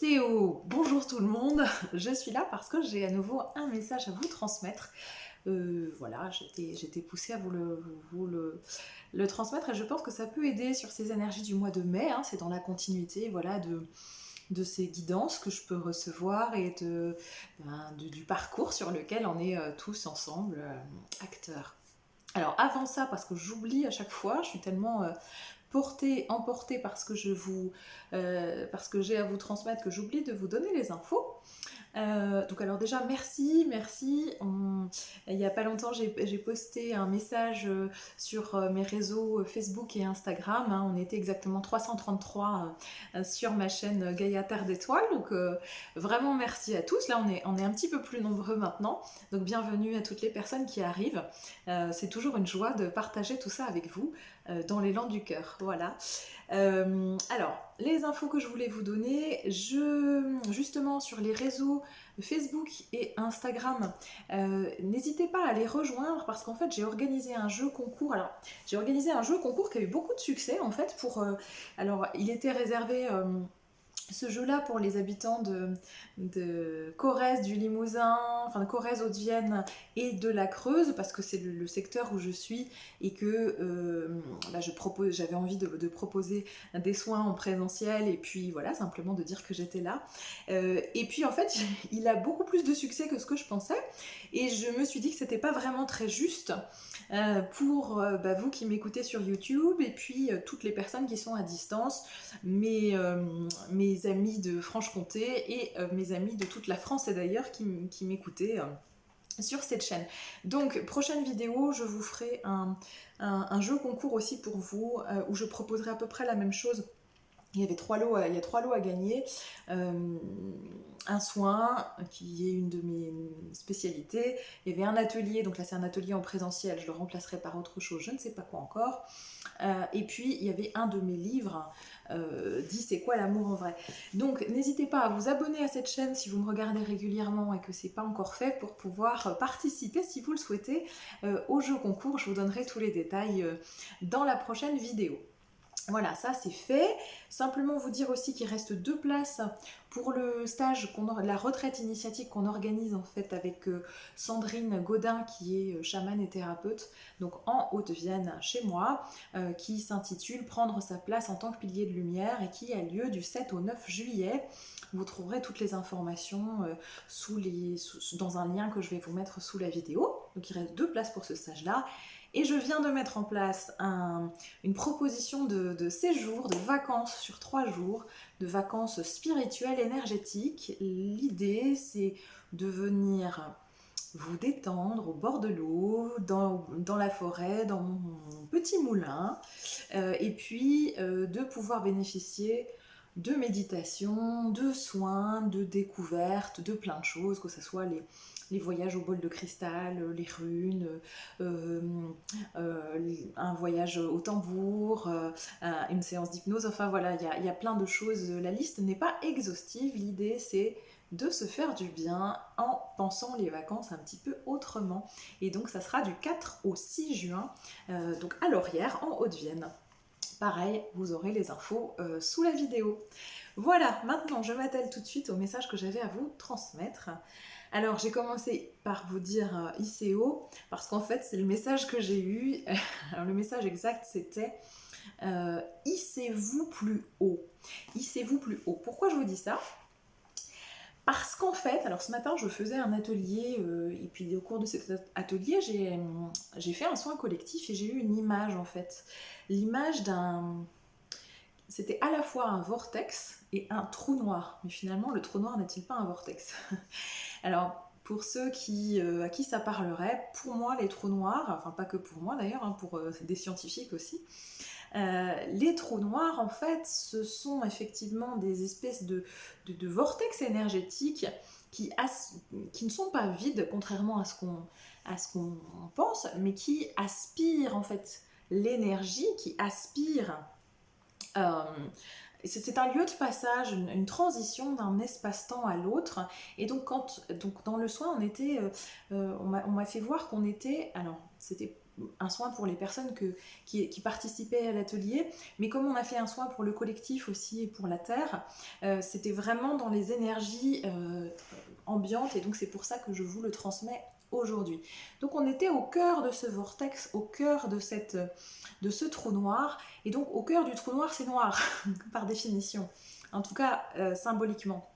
ICO, bonjour tout le monde, je suis là parce que j'ai à nouveau un message à vous transmettre. Voilà, j'étais poussée à vous le transmettre et je pense que ça peut aider sur ces énergies du mois de mai, hein, c'est dans la continuité voilà, de ces guidances que je peux recevoir et du parcours sur lequel on est tous ensemble acteurs. Alors avant ça, parce que j'oublie à chaque fois, je suis tellement emportée parce que j'ai à vous transmettre que j'oublie de vous donner les infos. Donc alors déjà merci. Il n'y a pas longtemps j'ai posté un message sur mes réseaux Facebook et Instagram. Hein. On était exactement 333 sur ma chaîne Gaïa Terre d'Étoiles. Donc vraiment merci à tous. Là on est un petit peu plus nombreux maintenant. Donc bienvenue à toutes les personnes qui arrivent. C'est toujours une joie de partager tout ça avec vous dans l'élan du cœur. Voilà. Alors, les infos que je voulais vous donner, justement sur les réseaux Facebook et Instagram, n'hésitez pas à les rejoindre parce qu'en fait j'ai organisé un jeu concours. Alors, j'ai organisé un jeu concours qui a eu beaucoup de succès en fait. Alors, il était réservé ce jeu-là pour les habitants de Corrèze, du Limousin, enfin de Corrèze, Haute-Vienne et de la Creuse, parce que c'est le secteur où je suis et que j'avais envie de proposer des soins en présentiel et puis voilà, simplement de dire que j'étais là. Et puis en fait, il a beaucoup plus de succès que ce que je pensais et je me suis dit que c'était pas vraiment très juste pour vous qui m'écoutez sur YouTube et puis toutes les personnes qui sont à distance, mes amis de Franche-Comté et mes amis de toute la France et d'ailleurs qui m'écoutaient sur cette chaîne. Donc prochaine vidéo, je vous ferai un jeu concours aussi pour vous où je proposerai à peu près la même chose. Il y a 3 lots à gagner. Un soin qui est une de mes spécialités. Il y avait un atelier, donc là c'est un atelier en présentiel, je le remplacerai par autre chose, je ne sais pas quoi encore. Et puis il y avait un de mes livres, dit c'est quoi l'amour en vrai. Donc n'hésitez pas à vous abonner à cette chaîne si vous me regardez régulièrement et que c'est pas encore fait pour pouvoir participer si vous le souhaitez au jeu concours. Je vous donnerai tous les détails dans la prochaine vidéo. Voilà, ça c'est fait. Simplement vous dire aussi qu'il reste 2 places pour le stage, la retraite initiatique qu'on organise en fait avec Sandrine Gaudin qui est chamane et thérapeute, donc en Haute-Vienne chez moi, qui s'intitule Prendre sa place en tant que pilier de lumière et qui a lieu du 7 au 9 juillet. Vous trouverez toutes les informations dans un lien que je vais vous mettre sous la vidéo. Donc il reste 2 places pour ce stage-là. Et je viens de mettre en place une proposition de séjour, de vacances sur 3 jours, de vacances spirituelles, énergétiques. L'idée, c'est de venir vous détendre au bord de l'eau, dans la forêt, dans mon petit moulin, et puis de pouvoir bénéficier de méditation, de soins, de découvertes, de plein de choses, que ce soit les voyages au bol de cristal, les runes, un voyage au tambour, une séance d'hypnose, enfin voilà, il y a plein de choses. La liste n'est pas exhaustive, l'idée c'est de se faire du bien en pensant les vacances un petit peu autrement. Et donc ça sera du 4 au 6 juin, donc à Laurière, en Haute-Vienne. Pareil, vous aurez les infos sous la vidéo. Voilà, maintenant je m'attelle tout de suite au message que j'avais à vous transmettre. Alors j'ai commencé par vous dire ICO, parce qu'en fait c'est le message que j'ai eu. Alors le message exact c'était hissez-vous plus haut. Hissez-vous plus haut. Pourquoi je vous dis ça ? Parce qu'en fait, alors ce matin je faisais un atelier et puis au cours de cet atelier j'ai fait un soin collectif et j'ai eu une image en fait. L'image c'était à la fois un vortex et un trou noir. Mais finalement le trou noir n'est-il pas un vortex ? Alors pour ceux à qui ça parlerait, pour moi les trous noirs, enfin pas que pour moi d'ailleurs, hein, pour des scientifiques aussi, les trous noirs, en fait, ce sont effectivement des espèces de vortex énergétiques qui ne sont pas vides, contrairement à ce qu'on pense, mais qui aspirent, en fait, l'énergie, qui aspirent... c'est un lieu de passage, une transition d'un espace-temps à l'autre. Et donc, dans le soin, on m'a fait voir qu'on était... Alors, c'était un soin pour les personnes qui participaient à l'atelier, mais comme on a fait un soin pour le collectif aussi et pour la Terre, c'était vraiment dans les énergies ambiantes, et donc c'est pour ça que je vous le transmets aujourd'hui. Donc on était au cœur de ce vortex, au cœur de ce trou noir, et donc au cœur du trou noir c'est noir, par définition, en tout cas symboliquement.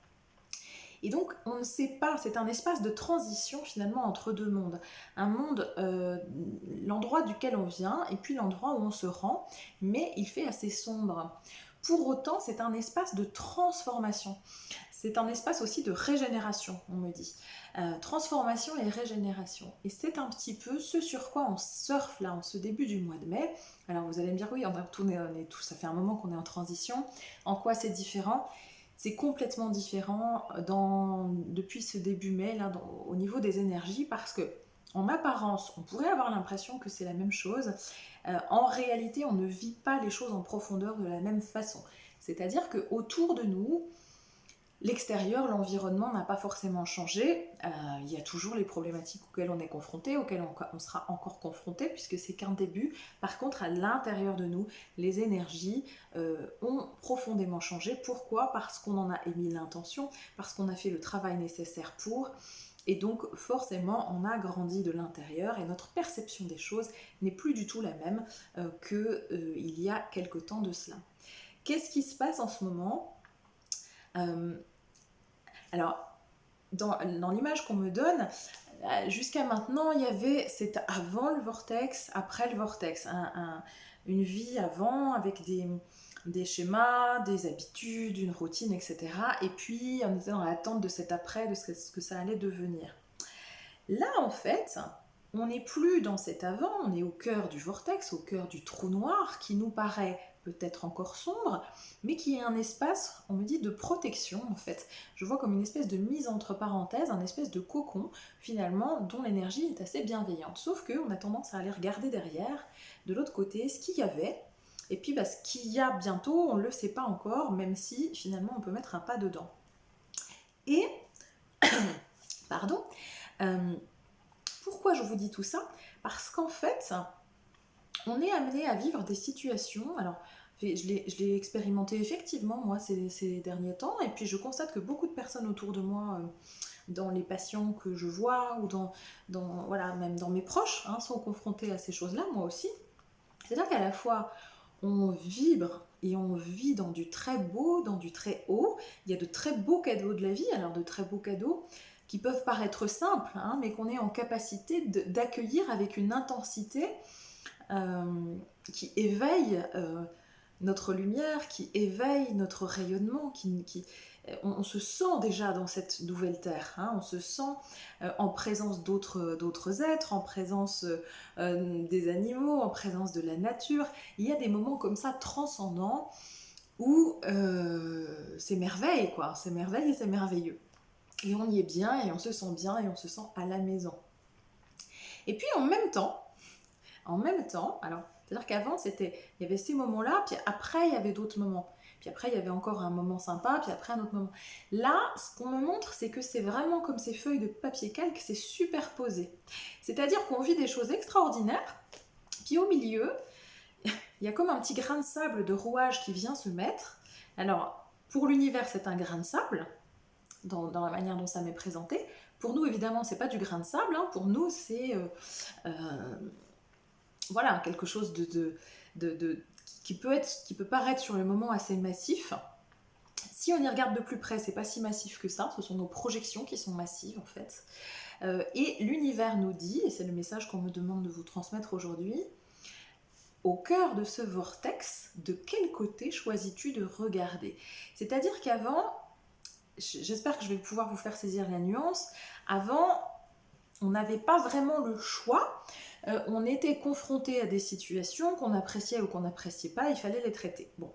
Et donc, on ne sait pas, c'est un espace de transition finalement entre deux mondes. Un monde, l'endroit duquel on vient, et puis l'endroit où on se rend, mais il fait assez sombre. Pour autant, c'est un espace de transformation. C'est un espace aussi de régénération, on me dit. Transformation et régénération. Et c'est un petit peu ce sur quoi on surfe là en ce début du mois de mai. Alors vous allez me dire, oui, ça fait un moment qu'on est en transition. En quoi c'est différent ? C'est complètement différent depuis ce début mai, là, au niveau des énergies, parce que en apparence, on pourrait avoir l'impression que c'est la même chose. En réalité, on ne vit pas les choses en profondeur de la même façon. C'est-à-dire qu'autour de nous, l'extérieur, l'environnement n'a pas forcément changé. Il y a toujours les problématiques auxquelles on est confronté, auxquelles on sera encore confronté, puisque c'est qu'un début. Par contre, à l'intérieur de nous, les énergies ont profondément changé. Pourquoi ? Parce qu'on en a émis l'intention, parce qu'on a fait le travail nécessaire pour. Et donc, forcément, on a grandi de l'intérieur et notre perception des choses n'est plus du tout la même qu'il y a quelque temps de cela. Qu'est-ce qui se passe en ce moment ? Alors, dans l'image qu'on me donne, jusqu'à maintenant, c'était avant le vortex, après le vortex, une vie avant avec des schémas, des habitudes, une routine, etc. Et puis, on était dans l'attente de cet après, de ce que ça allait devenir. Là, en fait, on n'est plus dans cet avant, on est au cœur du vortex, au cœur du trou noir qui nous paraît peut-être encore sombre, mais qui est un espace, on me dit, de protection en fait. Je vois comme une espèce de mise entre parenthèses, un espèce de cocon finalement dont l'énergie est assez bienveillante. Sauf qu'on a tendance à aller regarder derrière, de l'autre côté, ce qu'il y avait, et puis ce qu'il y a bientôt, on ne le sait pas encore, même si finalement on peut mettre un pas dedans. Et, pardon, pourquoi je vous dis tout ça ? Parce qu'en fait, on est amené à vivre des situations. Alors, je l'ai expérimenté effectivement, moi, ces derniers temps, et puis je constate que beaucoup de personnes autour de moi, dans les patients que je vois, ou même dans mes proches, sont confrontés à ces choses-là, moi aussi. C'est-à-dire qu'à la fois, on vibre et on vit dans du très beau, dans du très haut. Il y a de très beaux cadeaux de la vie, alors de très beaux cadeaux qui peuvent paraître simples, mais qu'on est en capacité d'accueillir avec une intensité qui éveille notre lumière, qui éveille notre rayonnement, on se sent déjà dans cette nouvelle terre, on se sent en présence d'autres êtres, en présence des animaux, en présence de la nature. Il y a des moments comme ça transcendants où c'est merveille, quoi. C'est merveille et c'est merveilleux. Et on y est bien, et on se sent bien, et on se sent à la maison. Et puis en même temps, alors, c'est-à-dire qu'avant, il y avait ces moments-là, puis après, il y avait d'autres moments. Puis après, il y avait encore un moment sympa, puis après un autre moment. Là, ce qu'on me montre, c'est que c'est vraiment comme ces feuilles de papier calque, c'est superposé. C'est-à-dire qu'on vit des choses extraordinaires, puis au milieu, il y a comme un petit grain de sable de rouage qui vient se mettre. Alors, pour l'univers, c'est un grain de sable, dans la manière dont ça m'est présenté. Pour nous, évidemment, c'est pas du grain de sable. Pour nous, c'est voilà, quelque chose qui peut paraître sur le moment assez massif. Si on y regarde de plus près, c'est pas si massif que ça. Ce sont nos projections qui sont massives en fait. Et l'univers nous dit, et c'est le message qu'on me demande de vous transmettre aujourd'hui, au cœur de ce vortex, de quel côté choisis-tu de regarder ? C'est-à-dire qu'avant, j'espère que je vais pouvoir vous faire saisir la nuance, avant, on n'avait pas vraiment le choix, on était confronté à des situations qu'on appréciait ou qu'on n'appréciait pas, il fallait les traiter. Bon,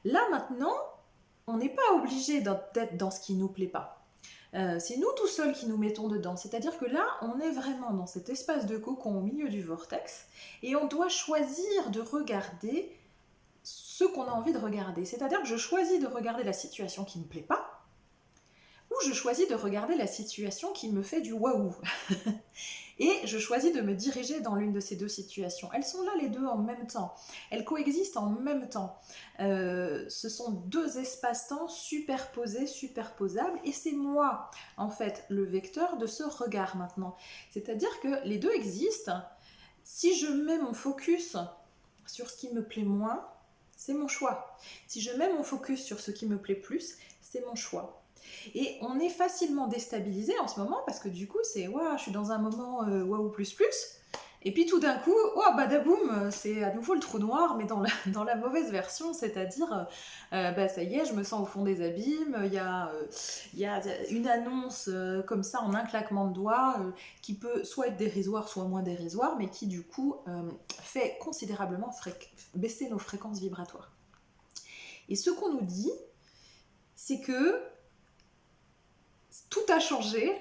là maintenant, on n'est pas obligé d'être dans ce qui ne nous plaît pas. C'est nous tout seuls qui nous mettons dedans. C'est-à-dire que là, on est vraiment dans cet espace de cocon au milieu du vortex et on doit choisir de regarder ce qu'on a envie de regarder. C'est-à-dire que je choisis de regarder la situation qui ne me plaît pas ou ou je choisis de regarder la situation qui me fait du waouh. Et je choisis de me diriger dans l'une de ces deux situations. Elles sont là les deux en même temps. Elles coexistent en même temps. Ce sont deux espaces-temps superposés, superposables, et c'est moi, en fait, le vecteur de ce regard maintenant. C'est-à-dire que les deux existent. Si je mets mon focus sur ce qui me plaît moins, c'est mon choix. Si je mets mon focus sur ce qui me plaît plus, c'est mon choix. Et on est facilement déstabilisé en ce moment parce que du coup, c'est waouh, je suis dans un moment waouh plus plus. Et puis tout d'un coup, oh badaboum, c'est à nouveau le trou noir, mais dans la mauvaise version, c'est-à-dire, bah ça y est, je me sens au fond des abîmes, il y a une annonce comme ça en un claquement de doigts qui peut soit être dérisoire, soit moins dérisoire, mais qui du coup fait considérablement baisser nos fréquences vibratoires. Et ce qu'on nous dit, c'est que tout a changé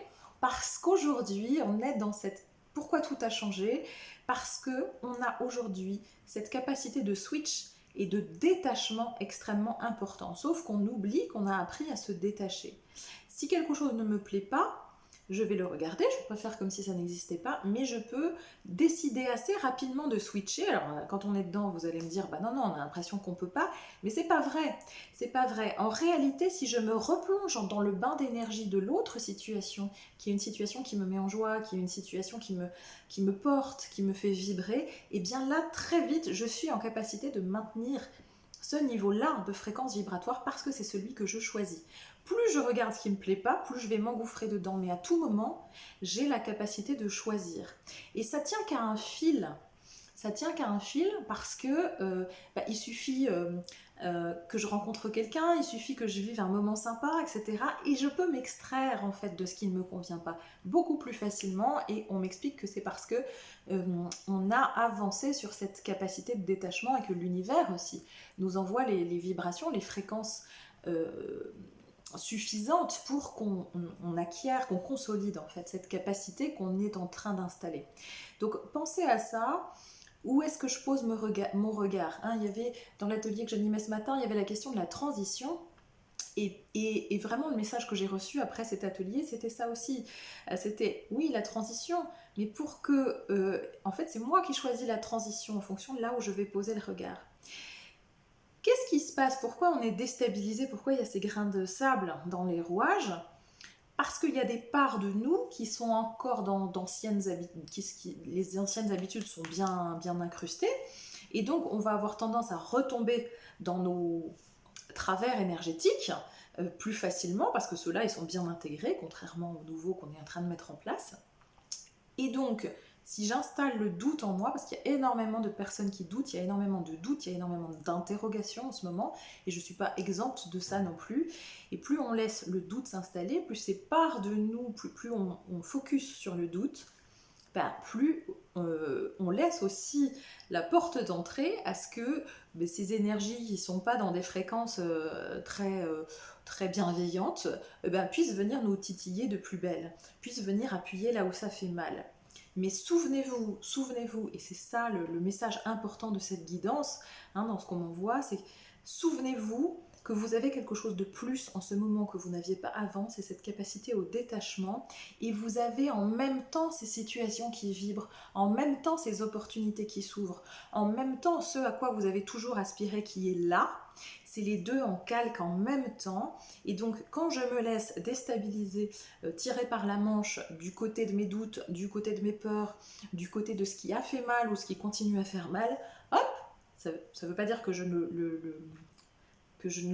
parce qu'aujourd'hui, on est dans cette... Pourquoi tout a changé? Parce qu'on a aujourd'hui cette capacité de switch et de détachement extrêmement important. Sauf qu'on oublie qu'on a appris à se détacher. Si quelque chose ne me plaît pas, je vais le regarder, je peux faire comme si ça n'existait pas, mais je peux décider assez rapidement de switcher. Alors quand on est dedans, vous allez me dire, bah non, on a l'impression qu'on peut pas, mais c'est pas vrai. C'est pas vrai. En réalité, si je me replonge dans le bain d'énergie de l'autre situation, qui est une situation qui me met en joie, qui est une situation qui me porte, qui me fait vibrer, et bien là, très vite, je suis en capacité de maintenir ce niveau-là de fréquence vibratoire parce que c'est celui que je choisis. Plus je regarde ce qui ne me plaît pas, plus je vais m'engouffrer dedans. Mais à tout moment, j'ai la capacité de choisir. Et ça tient qu'à un fil. Ça tient qu'à un fil parce que il suffit que je rencontre quelqu'un, il suffit que je vive un moment sympa, etc. Et je peux m'extraire en fait de ce qui ne me convient pas beaucoup plus facilement. Et on m'explique que c'est parce que on a avancé sur cette capacité de détachement et que l'univers aussi nous envoie les vibrations, les fréquences suffisante pour qu'on acquiert, qu'on consolide en fait cette capacité qu'on est en train d'installer. Donc pensez à ça. Où est-ce que je pose mon regard hein, il y avait, dans l'atelier que j'animais ce matin, il y avait la question de la transition. Et vraiment le message que j'ai reçu après cet atelier, c'était ça aussi. C'était, oui, la transition, mais pour que... en fait, c'est moi qui choisis la transition en fonction de là où je vais poser le regard. Qu'est-ce qui se passe? Pourquoi on est déstabilisé? Pourquoi il y a ces grains de sable dans les rouages? Parce qu'il y a des parts de nous qui sont encore dans d'anciennes habitudes, les anciennes habitudes sont bien, bien incrustées, et donc on va avoir tendance à retomber dans nos travers énergétiques plus facilement, parce que ceux-là, ils sont bien intégrés, contrairement aux nouveaux qu'on est en train de mettre en place. Et donc, si j'installe le doute en moi, parce qu'il y a énormément de personnes qui doutent, il y a énormément de doutes, il y a énormément d'interrogations en ce moment, et je ne suis pas exempte de ça non plus, et plus on laisse le doute s'installer, plus c'est part de nous, plus on focus sur le doute, plus on laisse aussi la porte d'entrée à ce que ces énergies qui ne sont pas dans des fréquences très bienveillantes puissent venir nous titiller de plus belle, puissent venir appuyer là où ça fait mal. Mais souvenez-vous, et c'est ça le message important de cette guidance, hein, dans ce qu'on m'envoie, c'est souvenez-vous que vous avez quelque chose de plus en ce moment que vous n'aviez pas avant, c'est cette capacité au détachement, et vous avez en même temps ces situations qui vibrent, en même temps ces opportunités qui s'ouvrent, en même temps ce à quoi vous avez toujours aspiré qui est là. C'est les deux en calque en même temps, et donc quand je me laisse déstabiliser, tirer par la manche du côté de mes doutes, du côté de mes peurs, du côté de ce qui a fait mal ou ce qui continue à faire mal, hop, ça ne veut pas dire que je ne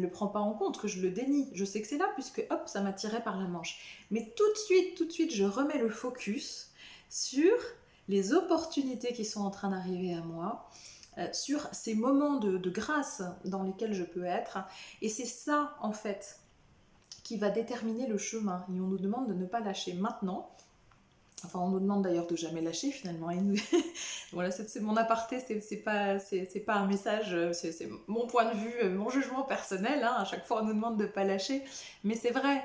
le prends pas en compte, que je le dénie. Je sais que c'est là, puisque hop, ça m'a tiré par la manche. Mais tout de suite, je remets le focus sur les opportunités qui sont en train d'arriver à moi, sur ces moments de grâce dans lesquels je peux être. Et c'est ça, en fait, qui va déterminer le chemin. Et on nous demande de ne pas lâcher maintenant. Enfin, on nous demande d'ailleurs de jamais lâcher finalement. Et nous... voilà, c'est mon aparté, c'est pas un message, c'est mon point de vue, mon jugement personnel. Hein. À chaque fois, on nous demande de ne pas lâcher. Mais c'est vrai.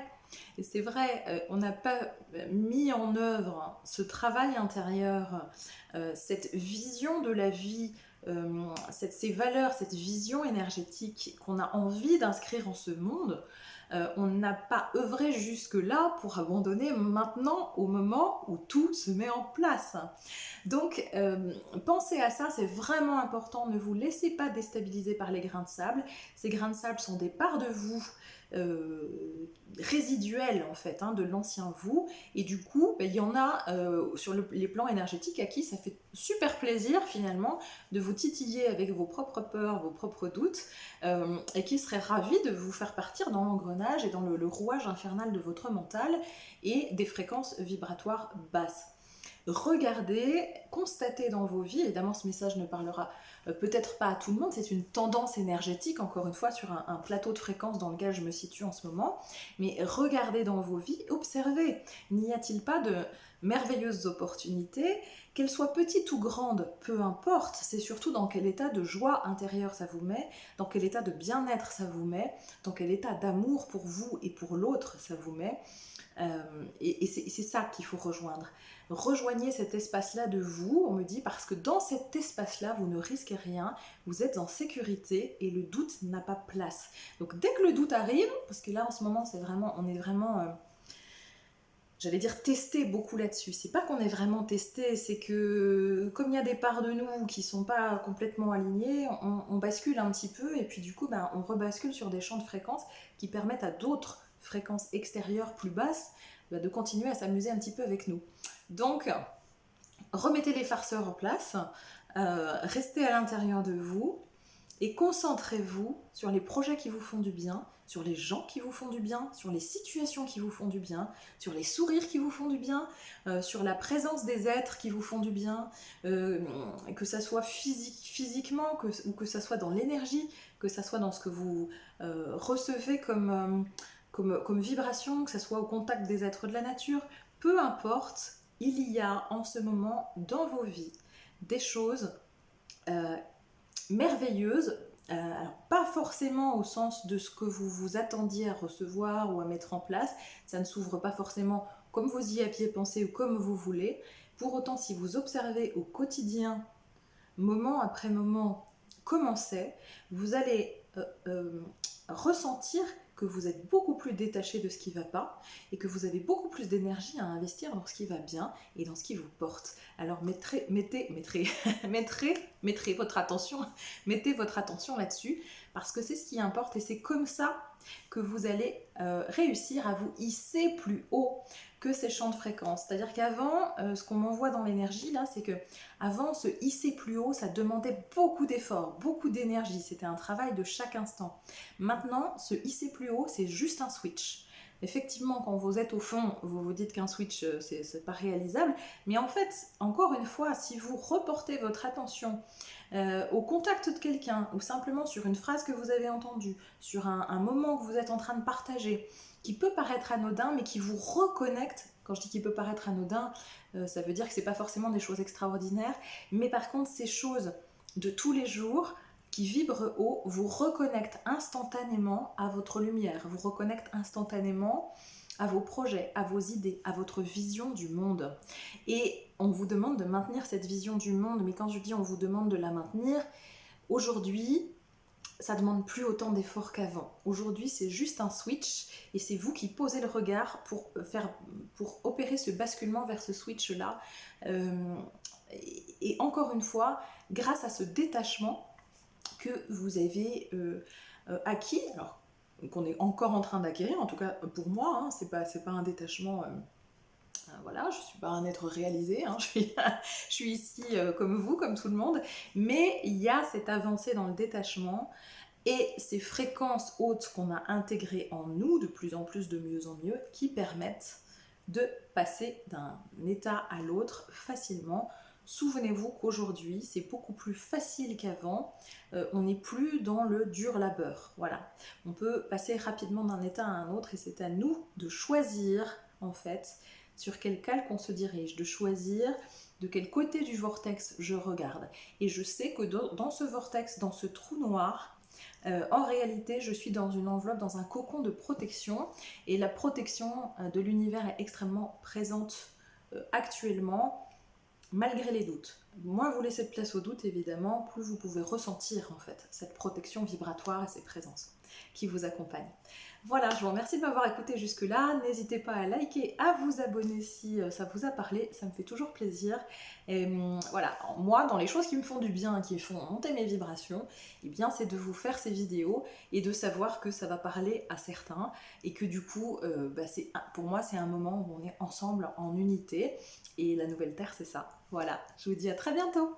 Et c'est vrai, on n'a pas mis en œuvre ce travail intérieur, cette vision de la vie, ces valeurs, cette vision énergétique qu'on a envie d'inscrire en ce monde. On n'a pas œuvré jusque-là pour abandonner maintenant au moment où tout se met en place. Donc, pensez à ça, c'est vraiment important. Ne vous laissez pas déstabiliser par les grains de sable. Ces grains de sable sont des parts de vous résiduelles en fait, de l'ancien vous. Et du coup, il y en a sur les plans énergétiques à qui ça fait super plaisir finalement de vous titiller avec vos propres peurs, vos propres doutes, et qui seraient ravis de vous faire partir dans l'engrenage et dans le rouage infernal de votre mental et des fréquences vibratoires basses. Regardez, constatez dans vos vies, évidemment ce message ne parlera peut-être pas à tout le monde, c'est une tendance énergétique, encore une fois, sur un plateau de fréquence dans lequel je me situe en ce moment, mais regardez dans vos vies, observez, n'y a-t-il pas de merveilleuses opportunités, qu'elles soient petites ou grandes, peu importe, c'est surtout dans quel état de joie intérieure ça vous met, dans quel état de bien-être ça vous met, dans quel état d'amour pour vous et pour l'autre ça vous met, et c'est ça qu'il faut rejoindre. Rejoignez cet espace-là de vous, on me dit, parce que dans cet espace-là, vous ne risquez rien, vous êtes en sécurité et le doute n'a pas place. Donc dès que le doute arrive, parce que là en ce moment on est vraiment, j'allais dire testé beaucoup là-dessus. C'est pas qu'on est vraiment testé, c'est que comme il y a des parts de nous qui sont pas complètement alignées, on bascule un petit peu et puis du coup on rebascule sur des champs de fréquences qui permettent à d'autres fréquences extérieures plus basses de continuer à s'amuser un petit peu avec nous. Donc, remettez les farceurs en place, restez à l'intérieur de vous et concentrez-vous sur les projets qui vous font du bien, sur les gens qui vous font du bien, sur les situations qui vous font du bien, sur les sourires qui vous font du bien, sur la présence des êtres qui vous font du bien, que ça soit physiquement ou que ça soit dans l'énergie, que ça soit dans ce que vous recevez comme vibration, que ça soit au contact des êtres de la nature, peu importe, il y a en ce moment dans vos vies des choses merveilleuses, alors pas forcément au sens de ce que vous vous attendiez à recevoir ou à mettre en place, ça ne s'ouvre pas forcément comme vous y aviez pensé ou comme vous voulez. Pour autant, si vous observez au quotidien, moment après moment, comment c'est, vous allez ressentir que vous êtes beaucoup plus détaché de ce qui ne va pas et que vous avez beaucoup plus d'énergie à investir dans ce qui va bien et dans ce qui vous porte. Alors mettez votre attention, mettez votre attention là-dessus parce que c'est ce qui importe et c'est comme ça que vous allez réussir à vous hisser plus haut que ces champs de fréquence. C'est-à-dire qu'avant, ce qu'on m'envoie dans l'énergie là, c'est que avant, se hisser plus haut, ça demandait beaucoup d'efforts, beaucoup d'énergie. C'était un travail de chaque instant. Maintenant, se hisser plus haut, c'est juste un switch. Effectivement, quand vous êtes au fond, vous vous dites qu'un switch, c'est pas réalisable. Mais en fait, encore une fois, si vous reportez votre attention au contact de quelqu'un ou simplement sur une phrase que vous avez entendue, sur un moment que vous êtes en train de partager, qui peut paraître anodin, mais qui vous reconnecte. Quand je dis qu'il peut paraître anodin, ça veut dire que c'est pas forcément des choses extraordinaires, mais par contre, ces choses de tous les jours qui vibrent haut vous reconnectent instantanément à votre lumière, vous reconnectent instantanément à vos projets, à vos idées, à votre vision du monde. Et on vous demande de maintenir cette vision du monde, mais quand je dis on vous demande de la maintenir, aujourd'hui, ça demande plus autant d'efforts qu'avant. Aujourd'hui, c'est juste un switch et c'est vous qui posez le regard pour opérer ce basculement vers ce switch-là. Et encore une fois, grâce à ce détachement que vous avez acquis, alors qu'on est encore en train d'acquérir, en tout cas pour moi, c'est pas un détachement. Voilà, je ne suis pas un être réalisé, je suis ici comme vous, comme tout le monde, mais il y a cette avancée dans le détachement et ces fréquences hautes qu'on a intégrées en nous, de plus en plus, de mieux en mieux, qui permettent de passer d'un état à l'autre facilement. Souvenez-vous qu'aujourd'hui, c'est beaucoup plus facile qu'avant, on n'est plus dans le dur labeur, voilà. On peut passer rapidement d'un état à un autre et c'est à nous de choisir, en fait, sur quel calque on se dirige, de choisir de quel côté du vortex je regarde. Et je sais que dans ce vortex, dans ce trou noir, en réalité, je suis dans une enveloppe, dans un cocon de protection, et la protection de l'univers est extrêmement présente actuellement, malgré les doutes. Moins vous laissez de place aux doutes, évidemment, plus vous pouvez ressentir en fait cette protection vibratoire et ces présences qui vous accompagnent. Voilà, je vous remercie de m'avoir écouté jusque-là. N'hésitez pas à liker, à vous abonner si ça vous a parlé, ça me fait toujours plaisir. Et voilà, moi, dans les choses qui me font du bien, qui font monter mes vibrations, eh bien, c'est de vous faire ces vidéos et de savoir que ça va parler à certains et que du coup, pour moi, c'est un moment où on est ensemble en unité. Et la nouvelle Terre, c'est ça. Voilà, je vous dis à très bientôt.